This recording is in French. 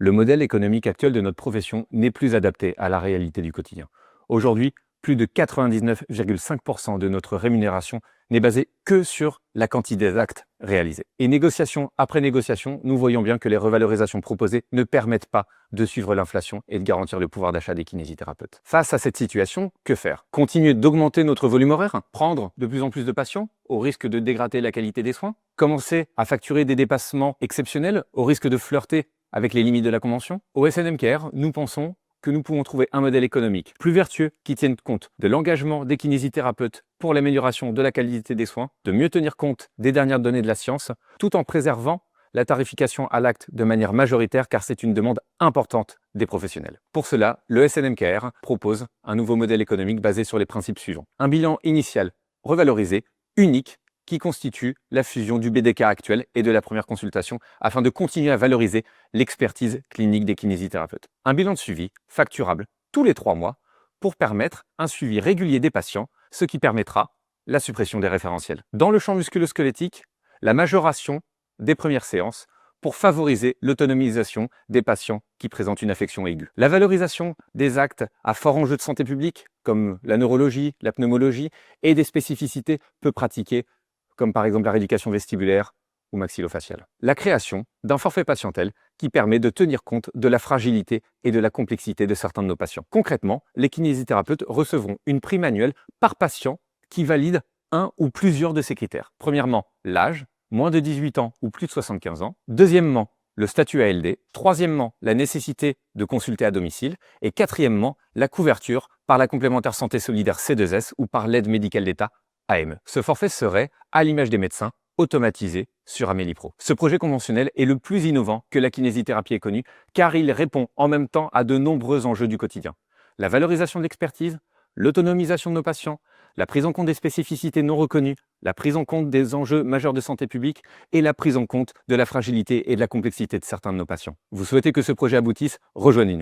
Le modèle économique actuel de notre profession n'est plus adapté à la réalité du quotidien. Aujourd'hui, plus de 99,5% de notre rémunération n'est basée que sur la quantité d'actes réalisés. Et négociation après négociation, nous voyons bien que les revalorisations proposées ne permettent pas de suivre l'inflation et de garantir le pouvoir d'achat des kinésithérapeutes. Face à cette situation, que faire? Continuer d'augmenter notre volume horaire? Prendre de plus en plus de patients au risque de dégrader la qualité des soins? Commencer à facturer des dépassements exceptionnels au risque de flirter avec les limites de la convention? Au SNM Care, nous pensons que nous pouvons trouver un modèle économique plus vertueux qui tienne compte de l'engagement des kinésithérapeutes pour l'amélioration de la qualité des soins, de mieux tenir compte des dernières données de la science, tout en préservant la tarification à l'acte de manière majoritaire car c'est une demande importante des professionnels. Pour cela, le SNM Care propose un nouveau modèle économique basé sur les principes suivants. Un bilan initial revalorisé, unique, qui constitue la fusion du BDK actuel et de la première consultation afin de continuer à valoriser l'expertise clinique des kinésithérapeutes. Un bilan de suivi facturable tous les 3 mois pour permettre un suivi régulier des patients, ce qui permettra la suppression des référentiels. Dans le champ musculo-squelettique, la majoration des premières séances pour favoriser l'autonomisation des patients qui présentent une affection aiguë. La valorisation des actes à fort enjeu de santé publique, comme la neurologie, la pneumologie, et des spécificités peu pratiquées, comme par exemple la rééducation vestibulaire ou maxillofaciale. La création d'un forfait patientèle qui permet de tenir compte de la fragilité et de la complexité de certains de nos patients. Concrètement, les kinésithérapeutes recevront une prime annuelle par patient qui valide un ou plusieurs de ces critères. Premièrement, l'âge, moins de 18 ans ou plus de 75 ans. Deuxièmement, le statut ALD. Troisièmement, la nécessité de consulter à domicile. Et quatrièmement, la couverture par la complémentaire santé solidaire C2S ou par l'aide médicale d'État AME. Ce forfait serait, à l'image des médecins, automatisé sur Amélie Pro. Ce projet conventionnel est le plus innovant que la kinésithérapie ait connu car il répond en même temps à de nombreux enjeux du quotidien. La valorisation de l'expertise, l'autonomisation de nos patients, la prise en compte des spécificités non reconnues, la prise en compte des enjeux majeurs de santé publique et la prise en compte de la fragilité et de la complexité de certains de nos patients. Vous souhaitez que ce projet aboutisse? Rejoignez-nous.